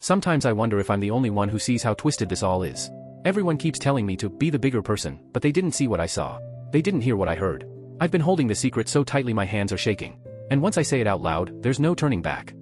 Sometimes I wonder if I'm the only one who sees how twisted this all is. Everyone keeps telling me to be the bigger person, but they didn't see what I saw. They didn't hear what I heard. I've been holding the secret so tightly my hands are shaking. And once I say it out loud, there's no turning back.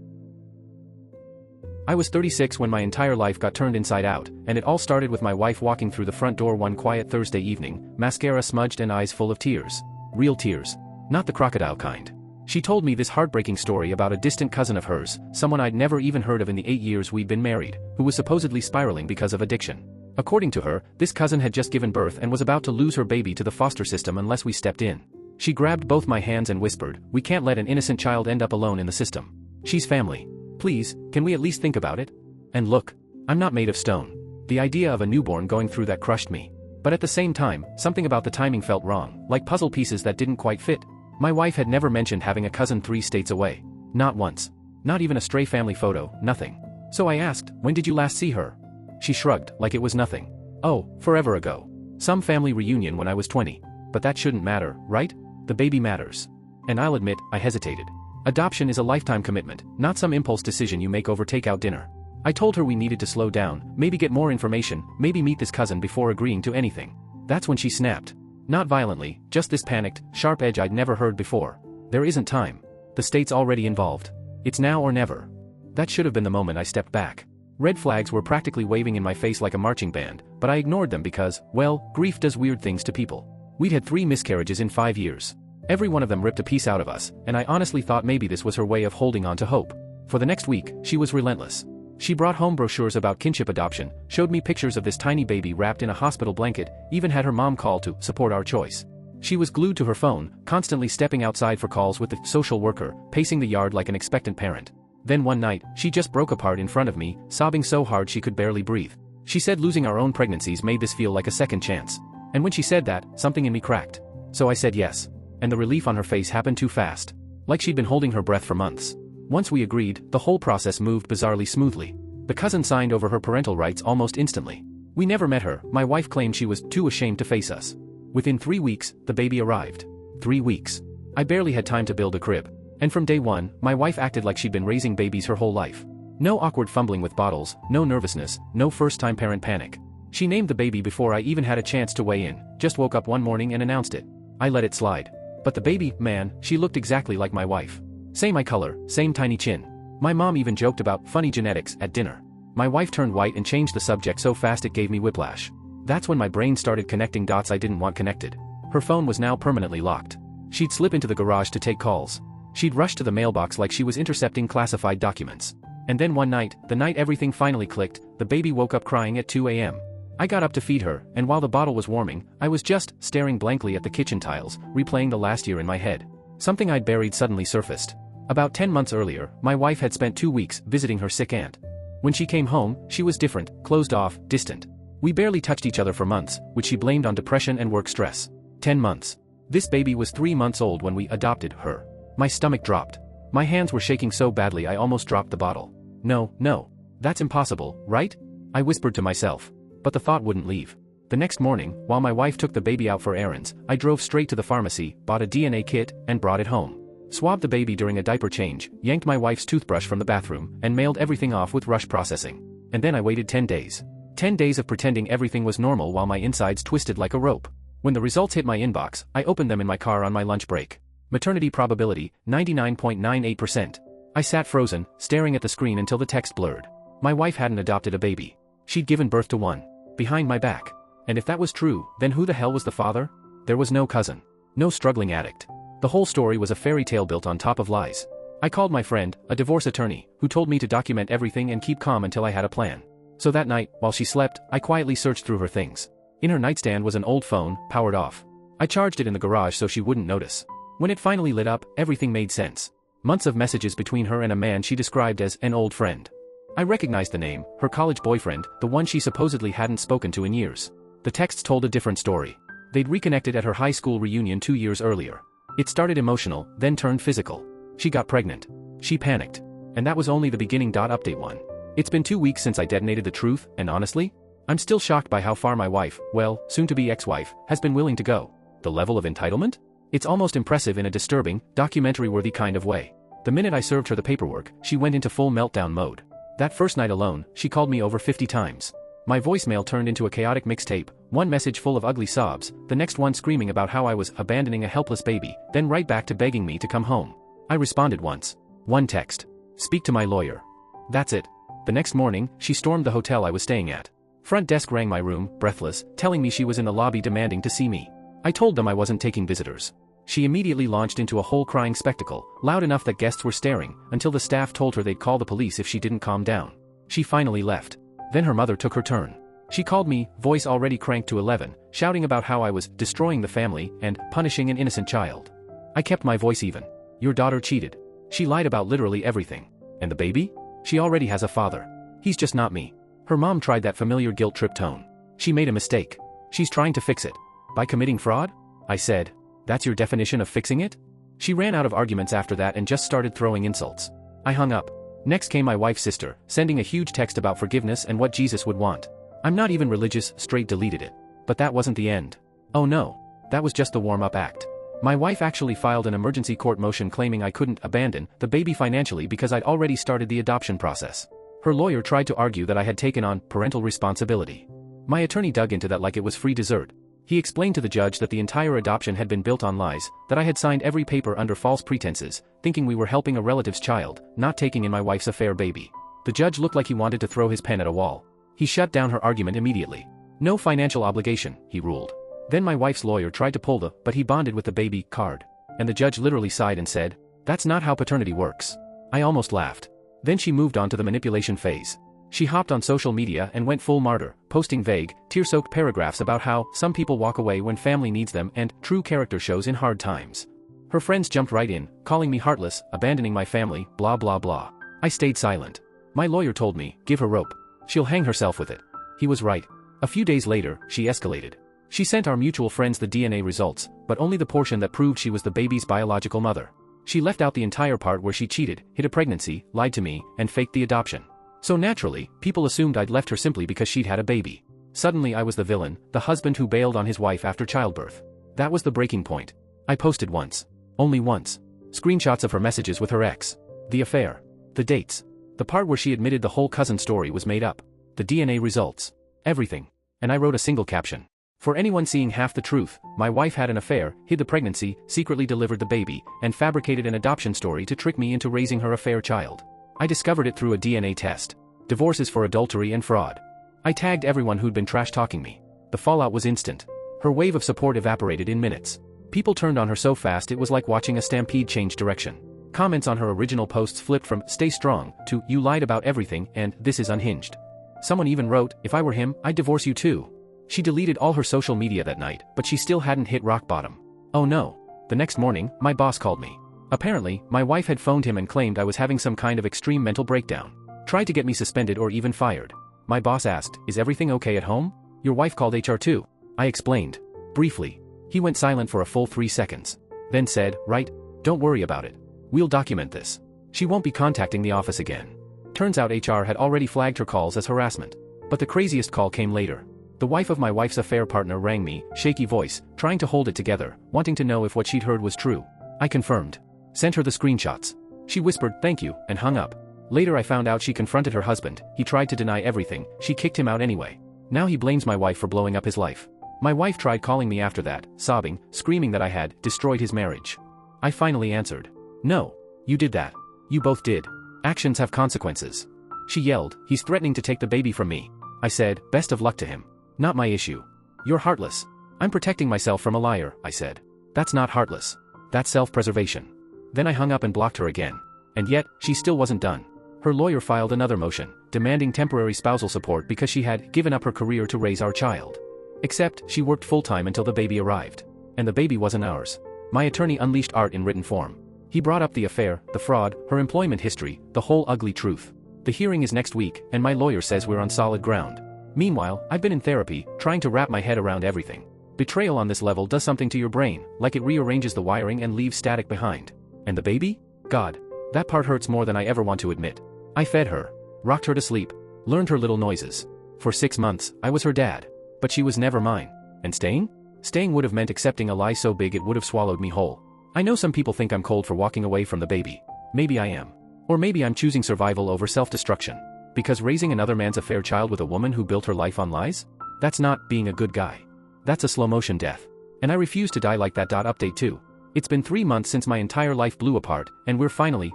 I was 36 when my entire life got turned inside out, and it all started with my wife walking through the front door one quiet Thursday evening, mascara smudged and eyes full of tears. Real tears. Not the crocodile kind. She told me this heartbreaking story about a distant cousin of hers, someone I'd never even heard of in the 8 years we'd been married, who was supposedly spiraling because of addiction. According to her, this cousin had just given birth and was about to lose her baby to the foster system unless we stepped in. She grabbed both my hands and whispered, "We can't let an innocent child end up alone in the system. She's family. Please, can we at least think about it?" And look, I'm not made of stone. The idea of a newborn going through that crushed me. But at the same time, something about the timing felt wrong, like puzzle pieces that didn't quite fit. My wife had never mentioned having a cousin 3 states away. Not once. Not even a stray family photo, nothing. So I asked, "When did you last see her?" She shrugged, like it was nothing. "Oh, forever ago. Some family reunion when I was 20. But that shouldn't matter, right? The baby matters." And I'll admit, I hesitated. Adoption is a lifetime commitment, not some impulse decision you make over takeout dinner. I told her we needed to slow down, maybe get more information, maybe meet this cousin before agreeing to anything. That's when she snapped. Not violently, just this panicked, sharp edge I'd never heard before. "There isn't time. The state's already involved. It's now or never." That should have been the moment I stepped back. Red flags were practically waving in my face like a marching band, but I ignored them because, well, grief does weird things to people. We'd had 3 miscarriages in 5 years. Every one of them ripped a piece out of us, and I honestly thought maybe this was her way of holding on to hope. For the next week, she was relentless. She brought home brochures about kinship adoption, showed me pictures of this tiny baby wrapped in a hospital blanket, even had her mom call to support our choice. She was glued to her phone, constantly stepping outside for calls with the social worker, pacing the yard like an expectant parent. Then one night, she just broke apart in front of me, sobbing so hard she could barely breathe. She said losing our own pregnancies made this feel like a second chance. And when she said that, something in me cracked. So I said yes. And the relief on her face happened too fast. Like she'd been holding her breath for months. Once we agreed, the whole process moved bizarrely smoothly. The cousin signed over her parental rights almost instantly. We never met her, my wife claimed she was too ashamed to face us. Within 3 weeks, the baby arrived. 3 weeks. I barely had time to build a crib. And from day one, my wife acted like she'd been raising babies her whole life. No awkward fumbling with bottles, no nervousness, no first-time parent panic. She named the baby before I even had a chance to weigh in, just woke up one morning and announced it. I let it slide. But the baby, man, she looked exactly like my wife. Same eye color, same tiny chin. My mom even joked about funny genetics at dinner. My wife turned white and changed the subject so fast it gave me whiplash. That's when my brain started connecting dots I didn't want connected. Her phone was now permanently locked. She'd slip into the garage to take calls. She'd rush to the mailbox like she was intercepting classified documents. And then one night, the night everything finally clicked, the baby woke up crying at 2 a.m. I got up to feed her, and while the bottle was warming, I was just staring blankly at the kitchen tiles, replaying the last year in my head. Something I'd buried suddenly surfaced. About 10 months earlier, my wife had spent 2 weeks visiting her sick aunt. When she came home, she was different, closed off, distant. We barely touched each other for months, which she blamed on depression and work stress. 10 months. This baby was 3 months old when we adopted her. My stomach dropped. My hands were shaking so badly I almost dropped the bottle. No, that's impossible, right? I whispered to myself. But the thought wouldn't leave. The next morning, while my wife took the baby out for errands, I drove straight to the pharmacy, bought a DNA kit, and brought it home. Swabbed the baby during a diaper change, yanked my wife's toothbrush from the bathroom, and mailed everything off with rush processing. And then I waited 10 days. 10 days of pretending everything was normal while my insides twisted like a rope. When the results hit my inbox, I opened them in my car on my lunch break. Maternity probability, 99.98%. I sat frozen, staring at the screen until the text blurred. My wife hadn't adopted a baby. She'd given birth to one. Behind my back. And if that was true, then who the hell was the father? There was no cousin. No struggling addict. The whole story was a fairy tale built on top of lies. I called my friend, a divorce attorney, who told me to document everything and keep calm until I had a plan. So that night, while she slept, I quietly searched through her things. In her nightstand was an old phone, powered off. I charged it in the garage so she wouldn't notice. When it finally lit up, everything made sense. Months of messages between her and a man she described as an old friend. I recognized the name, her college boyfriend, the one she supposedly hadn't spoken to in years. The texts told a different story. They'd reconnected at her high school reunion 2 years earlier. It started emotional, then turned physical. She got pregnant. She panicked. And that was only the beginning. Update 1. It's been 2 weeks since I detonated the truth, and honestly, I'm still shocked by how far my wife, well, soon-to-be ex-wife, has been willing to go. The level of entitlement? It's almost impressive in a disturbing, documentary-worthy kind of way. The minute I served her the paperwork, she went into full meltdown mode. That first night alone, she called me over 50 times. My voicemail turned into a chaotic mixtape, one message full of ugly sobs, the next one screaming about how I was abandoning a helpless baby, then right back to begging me to come home. I responded once. One text. Speak to my lawyer. That's it. The next morning, she stormed the hotel I was staying at. Front desk rang my room, breathless, telling me she was in the lobby demanding to see me. I told them I wasn't taking visitors. She immediately launched into a whole crying spectacle, loud enough that guests were staring, until the staff told her they'd call the police if she didn't calm down. She finally left. Then her mother took her turn. She called me, voice already cranked to 11, shouting about how I was destroying the family and punishing an innocent child. I kept my voice even. Your daughter cheated. She lied about literally everything. And the baby? She already has a father. He's just not me. Her mom tried that familiar guilt trip tone. She made a mistake. She's trying to fix it. By committing fraud? I said. That's your definition of fixing it? She ran out of arguments after that and just started throwing insults. I hung up. Next came my wife's sister, sending a huge text about forgiveness and what Jesus would want. I'm not even religious, straight deleted it. But that wasn't the end. Oh no. That was just the warm-up act. My wife actually filed an emergency court motion claiming I couldn't abandon the baby financially because I'd already started the adoption process. Her lawyer tried to argue that I had taken on parental responsibility. My attorney dug into that like it was free dessert. He explained to the judge that the entire adoption had been built on lies, that I had signed every paper under false pretenses, thinking we were helping a relative's child, not taking in my wife's affair baby. The judge looked like he wanted to throw his pen at a wall. He shut down her argument immediately. No financial obligation, he ruled. Then my wife's lawyer tried to pull the "but he bonded with the baby" card. And the judge literally sighed and said, "That's not how paternity works." I almost laughed. Then she moved on to the manipulation phase. She hopped on social media and went full martyr, posting vague, tear-soaked paragraphs about how some people walk away when family needs them and true character shows in hard times. Her friends jumped right in, calling me heartless, abandoning my family, blah blah blah. I stayed silent. My lawyer told me, give her rope. She'll hang herself with it. He was right. A few days later, she escalated. She sent our mutual friends the DNA results, but only the portion that proved she was the baby's biological mother. She left out the entire part where she cheated, hid a pregnancy, lied to me, and faked the adoption. So naturally, people assumed I'd left her simply because she'd had a baby. Suddenly I was the villain, the husband who bailed on his wife after childbirth. That was the breaking point. I posted once. Only once. Screenshots of her messages with her ex. The affair. The dates. The part where she admitted the whole cousin story was made up. The DNA results. Everything. And I wrote a single caption. For anyone seeing half the truth, my wife had an affair, hid the pregnancy, secretly delivered the baby, and fabricated an adoption story to trick me into raising her affair child. I discovered it through a DNA test. Divorces for adultery and fraud. I tagged everyone who'd been trash-talking me. The fallout was instant. Her wave of support evaporated in minutes. People turned on her so fast it was like watching a stampede change direction. Comments on her original posts flipped from "stay strong" to "you lied about everything" and "this is unhinged." Someone even wrote, "If I were him, I'd divorce you too." She deleted all her social media that night, but she still hadn't hit rock bottom. Oh no. The next morning, my boss called me. Apparently, my wife had phoned him and claimed I was having some kind of extreme mental breakdown. Tried to get me suspended or even fired. My boss asked, "Is everything okay at home? Your wife called HR too." I explained. Briefly. He went silent for a full 3 seconds. Then said, "Right, don't worry about it. We'll document this. She won't be contacting the office again." Turns out HR had already flagged her calls as harassment. But the craziest call came later. The wife of my wife's affair partner rang me, shaky voice, trying to hold it together, wanting to know if what she'd heard was true. I confirmed. Sent her the screenshots. She whispered, "Thank you," and hung up. Later I found out she confronted her husband. He tried to deny everything. She kicked him out anyway. Now he blames my wife for blowing up his life. My wife tried calling me after that, sobbing, screaming that I had destroyed his marriage. I finally answered. "No. You did that. You both did. Actions have consequences." She yelled, "He's threatening to take the baby from me." I said, "Best of luck to him. Not my issue." "You're heartless." "I'm protecting myself from a liar," I said. "That's not heartless. That's self-preservation." Then I hung up and blocked her again. And yet, she still wasn't done. Her lawyer filed another motion, demanding temporary spousal support because she had given up her career to raise our child. Except, she worked full-time until the baby arrived. And the baby wasn't ours. My attorney unleashed art in written form. He brought up the affair, the fraud, her employment history, the whole ugly truth. The hearing is next week, and my lawyer says we're on solid ground. Meanwhile, I've been in therapy, trying to wrap my head around everything. Betrayal on this level does something to your brain, like it rearranges the wiring and leaves static behind. And the baby? God. That part hurts more than I ever want to admit. I fed her, rocked her to sleep, learned her little noises. For 6 months, I was her dad. But she was never mine. And staying? Staying would have meant accepting a lie so big it would have swallowed me whole. I know some people think I'm cold for walking away from the baby. Maybe I am. Or maybe I'm choosing survival over self-destruction. Because raising another man's affair child with a woman who built her life on lies? That's not being a good guy. That's a slow motion death. And I refuse to die like that. Update 2. It's been 3 months since my entire life blew apart, and we're finally,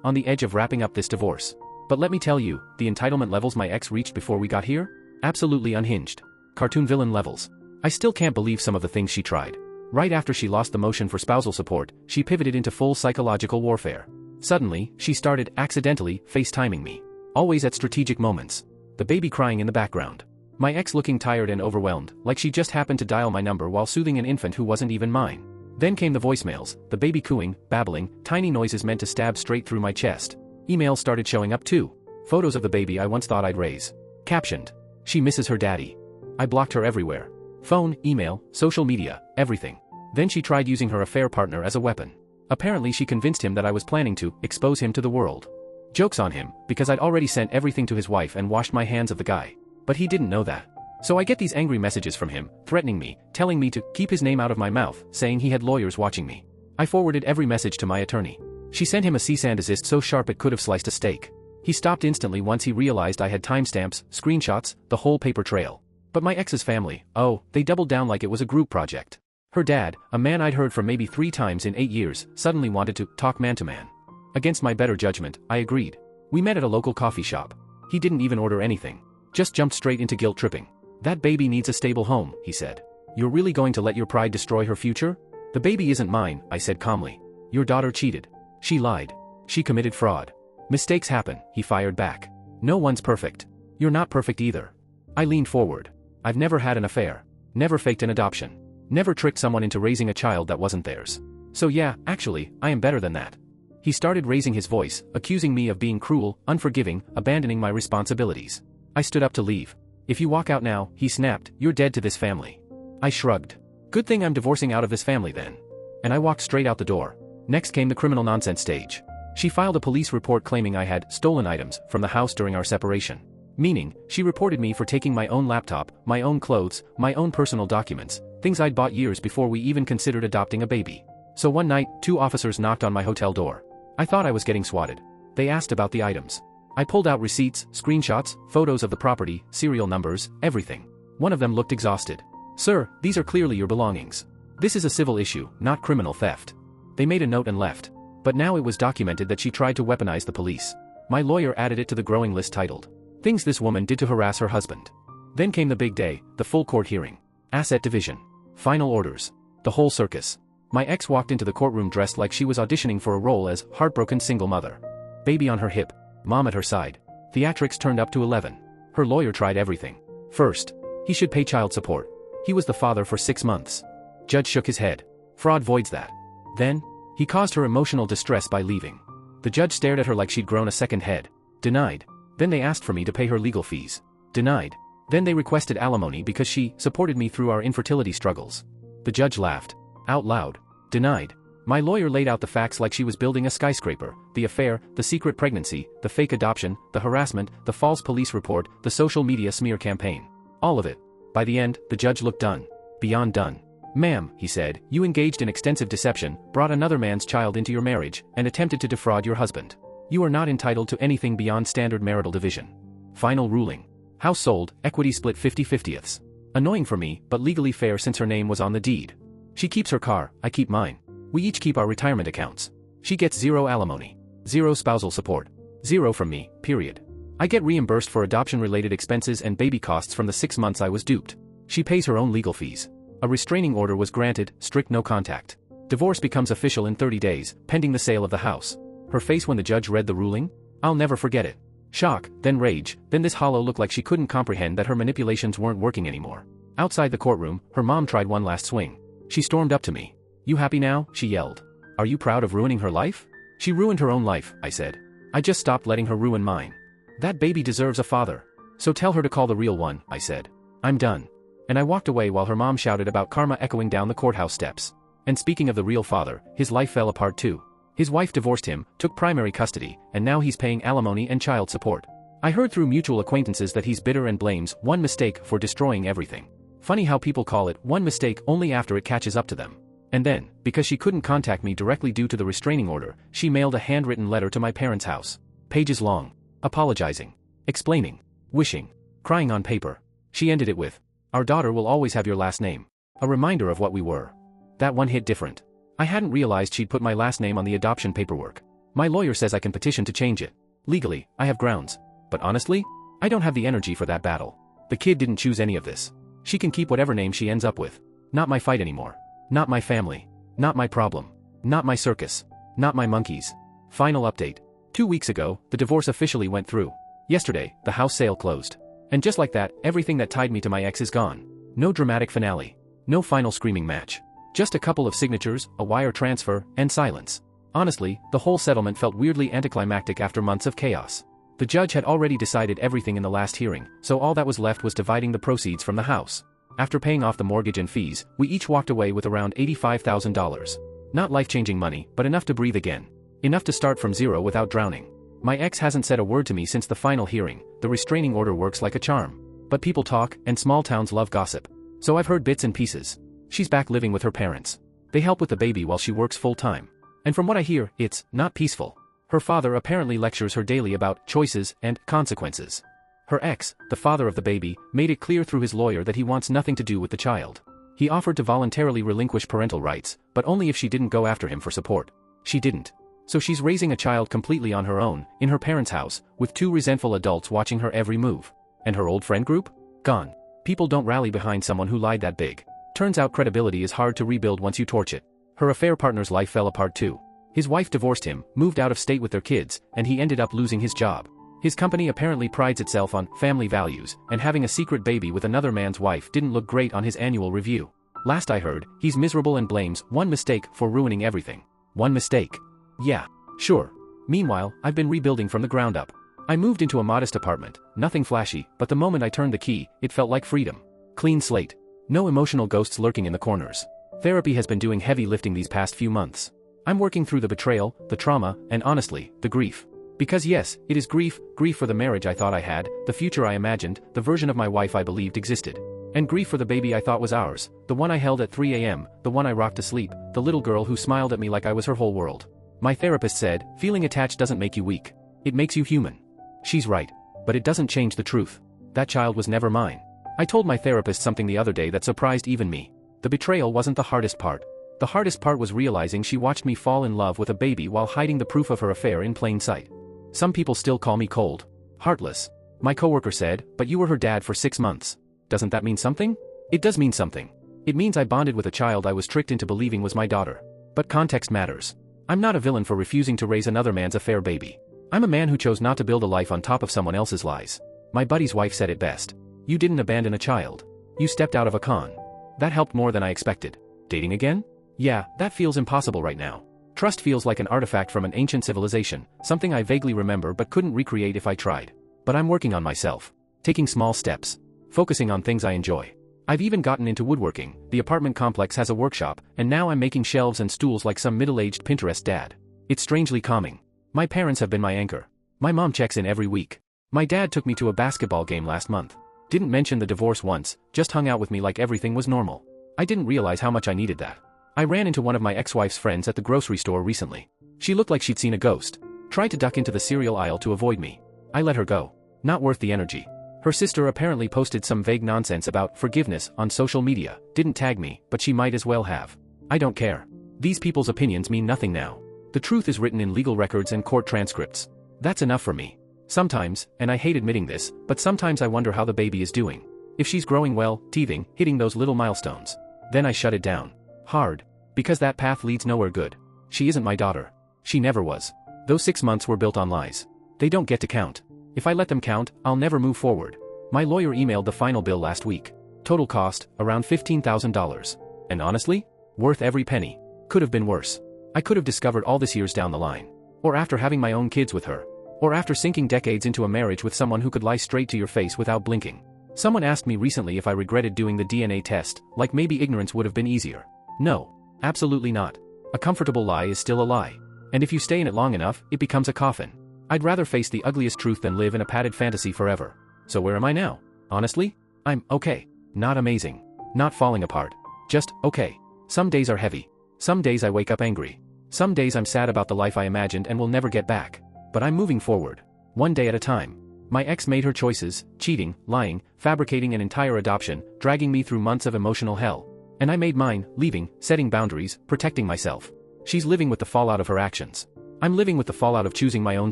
on the edge of wrapping up this divorce. But let me tell you, the entitlement levels my ex reached before we got here? Absolutely unhinged. Cartoon villain levels. I still can't believe some of the things she tried. Right after she lost the motion for spousal support, she pivoted into full psychological warfare. Suddenly, she started, accidentally, FaceTiming me. Always at strategic moments. The baby crying in the background. My ex looking tired and overwhelmed, like she just happened to dial my number while soothing an infant who wasn't even mine. Then came the voicemails, the baby cooing, babbling, tiny noises meant to stab straight through my chest. Emails started showing up too. Photos of the baby I once thought I'd raise. Captioned, "She misses her daddy." I blocked her everywhere. Phone, email, social media, everything. Then she tried using her affair partner as a weapon. Apparently she convinced him that I was planning to expose him to the world. Joke's on him, because I'd already sent everything to his wife and washed my hands of the guy. But he didn't know that. So I get these angry messages from him, threatening me, telling me to keep his name out of my mouth, saying he had lawyers watching me. I forwarded every message to my attorney. She sent him a cease and desist so sharp it could have sliced a steak. He stopped instantly once he realized I had timestamps, screenshots, the whole paper trail. But my ex's family, oh, they doubled down like it was a group project. Her dad, a man I'd heard from maybe 3 times in 8 years, suddenly wanted to talk man to man. Against my better judgment, I agreed. We met at a local coffee shop. He didn't even order anything. Just jumped straight into guilt tripping. "That baby needs a stable home," he said. "You're really going to let your pride destroy her future?" "The baby isn't mine," I said calmly. "Your daughter cheated. She lied. She committed fraud. Mistakes happen," he fired back. "No one's perfect. You're not perfect either." I leaned forward. "I've never had an affair. Never faked an adoption. Never tricked someone into raising a child that wasn't theirs. So yeah, actually, I am better than that." He started raising his voice, accusing me of being cruel, unforgiving, abandoning my responsibilities. I stood up to leave. "If you walk out now," he snapped, "you're dead to this family." I shrugged. "Good thing I'm divorcing out of this family then." And I walked straight out the door. Next came the criminal nonsense stage. She filed a police report claiming I had stolen items from the house during our separation. Meaning, she reported me for taking my own laptop, my own clothes, my own personal documents, things I'd bought years before we even considered adopting a baby. So one night, 2 officers knocked on my hotel door. I thought I was getting swatted. They asked about the items. I pulled out receipts, screenshots, photos of the property, serial numbers, everything. One of them looked exhausted. "Sir, these are clearly your belongings. This is a civil issue, not criminal theft." They made a note and left. But now it was documented that she tried to weaponize the police. My lawyer added it to the growing list titled, "Things this woman did to harass her husband." Then came the big day, the full court hearing. Asset division. Final orders. The whole circus. My ex walked into the courtroom dressed like she was auditioning for a role as heartbroken single mother. Baby on her hip. Mom at her side. Theatrics turned up to 11. Her lawyer tried everything. First, he should pay child support. He was the father for 6 months. Judge shook his head. Fraud voids that. Then, he caused her emotional distress by leaving. The judge stared at her like she'd grown a second head. Denied. Then they asked for me to pay her legal fees. Denied. Then they requested alimony because she supported me through our infertility struggles. The judge laughed. Out loud. Denied. My lawyer laid out the facts like she was building a skyscraper, the affair, the secret pregnancy, the fake adoption, the harassment, the false police report, the social media smear campaign. All of it. By the end, the judge looked done. Beyond done. "Ma'am," he said, "you engaged in extensive deception, brought another man's child into your marriage, and attempted to defraud your husband. You are not entitled to anything beyond standard marital division." Final ruling. House sold, equity split 50/50ths. Annoying for me, but legally fair since her name was on the deed. She keeps her car, I keep mine. We each keep our retirement accounts. She gets 0 alimony. 0 spousal support. 0 from me, period. I get reimbursed for adoption-related expenses and baby costs from the 6 months I was duped. She pays her own legal fees. A restraining order was granted, strict no contact. Divorce becomes official in 30 days, pending the sale of the house. Her face when the judge read the ruling? I'll never forget it. Shock, then rage, then this hollow look like she couldn't comprehend that her manipulations weren't working anymore. Outside the courtroom, her mom tried one last swing. She stormed up to me. "You happy now?" she yelled. "Are you proud of ruining her life?" "She ruined her own life," I said. "I just stopped letting her ruin mine. That baby deserves a father. So tell her to call the real one," I said. "I'm done." And I walked away while her mom shouted about karma echoing down the courthouse steps. And speaking of the real father, his life fell apart too. His wife divorced him, took primary custody, and now he's paying alimony and child support. I heard through mutual acquaintances that he's bitter and blames one mistake for destroying everything. Funny how people call it one mistake only after it catches up to them. And then, because she couldn't contact me directly due to the restraining order, she mailed a handwritten letter to my parents' house. Pages long. Apologizing. explaining, wishing, crying on paper. She ended it with, "Our daughter will always have your last name." A reminder of what we were. That one hit different. I hadn't realized she'd put my last name on the adoption paperwork. My lawyer says I can petition to change it. Legally, I have grounds. But honestly, I don't have the energy for that battle. The kid didn't choose any of this. She can keep whatever name she ends up with. Not my fight anymore. Not my family. Not my problem. Not my circus. Not my monkeys. Final update. 2 weeks ago, the divorce officially went through. Yesterday, the house sale closed. And just like that, everything that tied me to my ex is gone. No dramatic finale. No final screaming match. Just a couple of signatures, a wire transfer, and silence. Honestly, the whole settlement felt weirdly anticlimactic after months of chaos. The judge had already decided everything in the last hearing, so all that was left was dividing the proceeds from the house. After paying off the mortgage and fees, we each walked away with around $85,000. Not life-changing money, but enough to breathe again. Enough to start from zero without drowning. My ex hasn't said a word to me since the final hearing. The restraining order works like a charm. But people talk, and small towns love gossip. So I've heard bits and pieces. She's back living with her parents. They help with the baby while she works full-time. And from what I hear, it's not peaceful. Her father apparently lectures her daily about choices and consequences. Her ex, the father of the baby, made it clear through his lawyer that he wants nothing to do with the child. He offered to voluntarily relinquish parental rights, but only if she didn't go after him for support. She didn't. So she's raising a child completely on her own, in her parents' house, with 2 resentful adults watching her every move. And her old friend group? Gone. People don't rally behind someone who lied that big. Turns out credibility is hard to rebuild once you torch it. Her affair partner's life fell apart too. His wife divorced him, moved out of state with their kids, and he ended up losing his job. His company apparently prides itself on family values, and having a secret baby with another man's wife didn't look great on his annual review. Last I heard, he's miserable and blames one mistake for ruining everything. One mistake. Yeah, sure. Meanwhile, I've been rebuilding from the ground up. I moved into a modest apartment, nothing flashy, but the moment I turned the key, it felt like freedom. Clean slate. No emotional ghosts lurking in the corners. Therapy has been doing heavy lifting these past few months. I'm working through the betrayal, the trauma, and honestly, the grief. Because yes, it is grief for the marriage I thought I had, the future I imagined, the version of my wife I believed existed. And grief for the baby I thought was ours, the one I held at 3 a.m., the one I rocked to sleep, the little girl who smiled at me like I was her whole world. My therapist said, feeling attached doesn't make you weak. It makes you human. She's right. But it doesn't change the truth. That child was never mine. I told my therapist something the other day that surprised even me. The betrayal wasn't the hardest part. The hardest part was realizing she watched me fall in love with a baby while hiding the proof of her affair in plain sight. Some people still call me cold. Heartless. My coworker said, but you were her dad for 6 months. Doesn't that mean something? It does mean something. It means I bonded with a child I was tricked into believing was my daughter. But context matters. I'm not a villain for refusing to raise another man's affair baby. I'm a man who chose not to build a life on top of someone else's lies. My buddy's wife said it best. You didn't abandon a child. You stepped out of a con. That helped more than I expected. Dating again? Yeah, that feels impossible right now. Trust feels like an artifact from an ancient civilization, something I vaguely remember but couldn't recreate if I tried. But I'm working on myself. Taking small steps. Focusing on things I enjoy. I've even gotten into woodworking. The apartment complex has a workshop, and now I'm making shelves and stools like some middle-aged Pinterest dad. It's strangely calming. My parents have been my anchor. My mom checks in every week. My dad took me to a basketball game last month. Didn't mention the divorce once, just hung out with me like everything was normal. I didn't realize how much I needed that. I ran into one of my ex-wife's friends at the grocery store recently. She looked like she'd seen a ghost. Tried to duck into the cereal aisle to avoid me. I let her go. Not worth the energy. Her sister apparently posted some vague nonsense about forgiveness on social media, didn't tag me, but she might as well have. I don't care. These people's opinions mean nothing now. The truth is written in legal records and court transcripts. That's enough for me. Sometimes, and I hate admitting this, but sometimes I wonder how the baby is doing. If she's growing well, teething, hitting those little milestones. Then I shut it down. Hard. Because that path leads nowhere good. She isn't my daughter. She never was. Those 6 months were built on lies. They don't get to count. If I let them count, I'll never move forward. My lawyer emailed the final bill last week. Total cost, around $15,000. And honestly? Worth every penny. Could have been worse. I could have discovered all this years down the line. Or after having my own kids with her. Or after sinking decades into a marriage with someone who could lie straight to your face without blinking. Someone asked me recently if I regretted doing the DNA test, like maybe ignorance would have been easier. No. Absolutely not. A comfortable lie is still a lie. And if you stay in it long enough, it becomes a coffin. I'd rather face the ugliest truth than live in a padded fantasy forever. So where am I now? Honestly? I'm okay. Not amazing. Not falling apart. Just okay. Some days are heavy. Some days I wake up angry. Some days I'm sad about the life I imagined and will never get back. But I'm moving forward. One day at a time. My ex made her choices, cheating, lying, fabricating an entire adoption, dragging me through months of emotional hell. And I made mine, leaving, setting boundaries, protecting myself. She's living with the fallout of her actions. I'm living with the fallout of choosing my own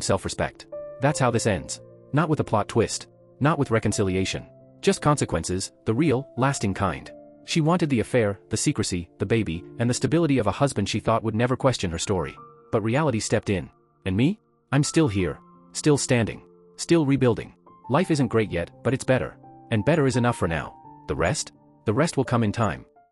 self-respect. That's how this ends. Not with a plot twist. Not with reconciliation. Just consequences, the real, lasting kind. She wanted the affair, the secrecy, the baby, and the stability of a husband she thought would never question her story. But reality stepped in. And me? I'm still here. Still standing. Still rebuilding. Life isn't great yet, but it's better. And better is enough for now. The rest? The rest will come in time.